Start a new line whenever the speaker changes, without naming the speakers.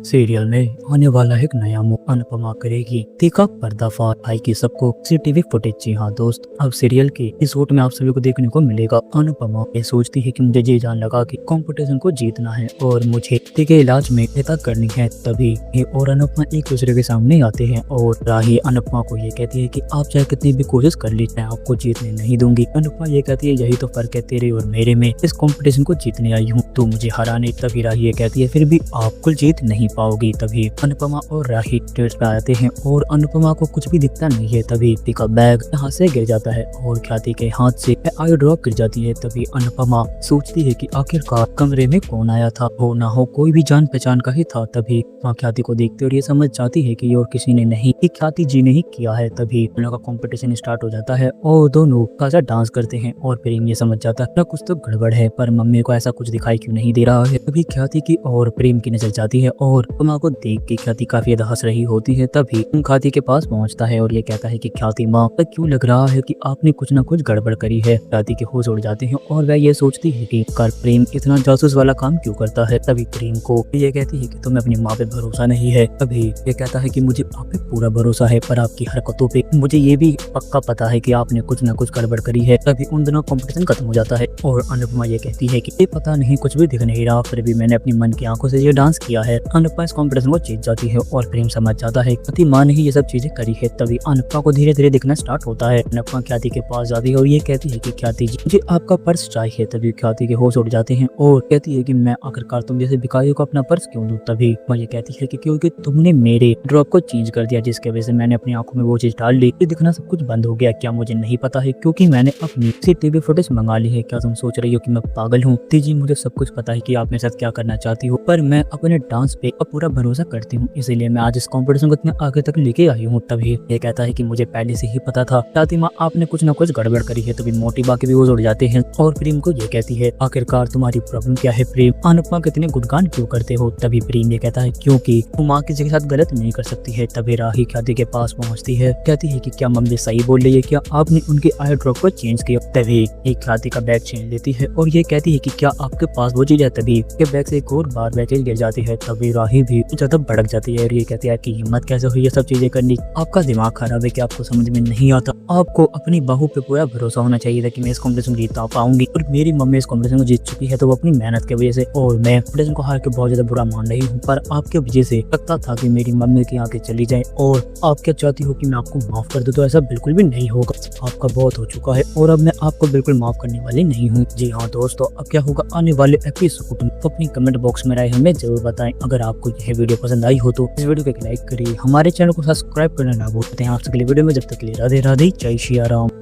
Serial में आने वाला एक नया मूव अनुपमा करेगी तीखा पर्दाफाश भाई की सबको सीसीटीवी फुटेज। जी हाँ दोस्त, अब सीरियल के इस शूट में आप सभी को देखने को मिलेगा। अनुपमा ये सोचती है कि मुझे जी जान लगा कि कंपटीशन को जीतना है और मुझे के इलाज में नेता करनी है। तभी ये और अनुपमा एक दूसरे के सामने आते हैं और राही अनुपमा को ये कहती है कि आप चाहे कितनी भी कोशिश कर लीजिए, मैं आपको जीतने नहीं दूंगी। अनुपमा ये कहती है यही तो फर्क है तेरे और मेरे में, इस कंपटीशन को जीतने आई हूँ तो मुझे हराने। तभी राही ये कहती है फिर भी आप कुल जीत नहीं पाओगी। तभी अनुपमा और राही स्टेज पे आते हैं और अनुपमा को कुछ भी दिखता नहीं है। तभी का बैग यहाँ से गिर जाता है और ख्याति के हाथ से आई ड्रॉप गिर जाती है। तभी अनुपमा सोचती है कि आखिरकार कमरे में कौन आया था, हो ना हो कोई भी जान पहचान का ही था। तभी वहाँ ख्याति को देखते और ये समझ जाती है कि और किसी ने नहीं, कि ख्याति जी ने ही किया है। तभी दोनों का कंपटीशन स्टार्ट हो जाता है और दोनों खासा डांस करते हैं और प्रेम ये समझ जाता है कुछ तो गड़बड़ है, पर मम्मी को ऐसा कुछ दिखाई क्यों नहीं दे रहा है। तभी ख्याति की और प्रेम की नजर जाती है और अनुपमा को देख के ख्याति काफी ज्यादा हंस रही होती है। तभी ख्याति के पास पहुंचता है और ये कहता है कि ख्याति माँ, क्यों लग रहा है कि आपने कुछ ना कुछ गड़बड़ करी है। ख्याति के होश उड़ जाते हैं और वह ये सोचती है कि कर प्रेम इतना जासूस वाला काम क्यों करता है। तभी प्रेम को ये कहती है कि तुम्हें अपनी माँ पे भरोसा नहीं है। तभी ये कहता है कि मुझे आप पे पूरा भरोसा है, पर आपकी हरकतों पे मुझे ये भी पक्का पता है कि आपने कुछ ना कुछ गड़बड़ करी है। तभी उन दोनों कंपटीशन खत्म हो जाता है और अनुपमा ये कहती है कि ये पता नहीं कुछ भी दिख नहीं रहा, फिर भी मैंने अपनी मन की आंखों से ये डांस किया है। अनुपमा इस कंपटीशन को जीत जाती है और प्रेम समझ जाता है कि माँ ने ही ये सब चीजें करी है। तभी अनुपमा को धीरे धीरे दिखना स्टार्ट होता है। अनुपमा ख्याति के पास जाती है और ये कहती है कि ख्याति जी, मुझे आपका पर्स चाहिए। तभी ख्याति के होश उड़ जाते हैं और कहती है कि मैं आखिरकार तुम जैसे भिखारी को अपना पर्स क्यों दूं। तभी वह ये कहती है कि क्योंकि तुमने मेरे ड्रॉप को चेंज कर दिया, जिसकी वजह से मैंने अपनी आंखों में वो चीज डाल ली, ये दिखना सब कुछ बंद हो गया। क्या मुझे नहीं पता है क्योंकि मैंने अपनी सीसीटीवी फुटेज मंगा ली है। क्या तुम सोच रही हो कि मैं पागल हूँ? जी मुझे सब कुछ पता है कि आप मेरे साथ क्या करना चाहती हो, पर मैं अपने डांस पे अब पूरा भरोसा करती हूँ, इसीलिए मैं आज इस कंपटीशन को इतने आगे तक लेके आई हूँ। तभी ये कहता है कि मुझे पहले से ही पता था ख्याति माँ आपने कुछ ना कुछ गड़बड़ करी है। तभी मोटी बाकी भी वो जुड़ जाते हैं और प्रेम को ये कहती है आखिरकार तुम्हारी प्रॉब्लम क्या है प्रेम, अनुपमा कितने गुणगान क्यों करते हो। तभी प्रेम ये कहता है क्योंकि वो माँ किसी के साथ गलत नहीं कर सकती है। तभी राही ख्याति के पास पहुँचती है, कहती है कि क्या मम्मी सही बोल रही है, क्या आपने उनके आई ड्रॉप को चेंज किया। तभी एक ख्याति का बैग छीन लेती है और ये कहती है कि क्या आपके पास वो चीज है। तभी के बैग से एक और बार बैग गिर जाती है। तभी राही भी ज्यादा भड़क जाती है और ये कहती है कि हिम्मत कैसे हुई ये सब चीजें करनी, आपका दिमाग खराब है कि आपको समझ में नहीं आता। आपको अपनी बहू पे पूरा भरोसा होना चाहिए था कि मैं इस कॉम्पिटिशन जीत पाऊंगी, और मेरी मम्मी इस कॉम्पिटिशन को जीत चुकी है तो वो अपनी मेहनत की वजह से, और मैं कॉम्पिटिशन को हार के बहुत ज्यादा बुरा मान रही हूँ, पर आपके वजह से लगता था कि मेरी मम्मी की आंखें चली जाए और आप क्या चाहती हो कि मैं आपको माफ कर दूं, तो ऐसा बिल्कुल भी नहीं होगा। आपका बहुत हो चुका है और अब मैं आपको बिल्कुल माफ करने वाली नहीं हूँ। जी हाँ दोस्तों, अब क्या होगा आने वाले एपिसोड में, तो अपनी कमेंट बॉक्स में राय हमें जरूर बताएं। अगर आपको यह वीडियो पसंद आई हो तो इस वीडियो को एक लाइक करिए, हमारे चैनल को सब्सक्राइब करना ना भूलते हैं। आपसे अगली वीडियो में, जब तक के लिए राधे राधे, जय श्री राम।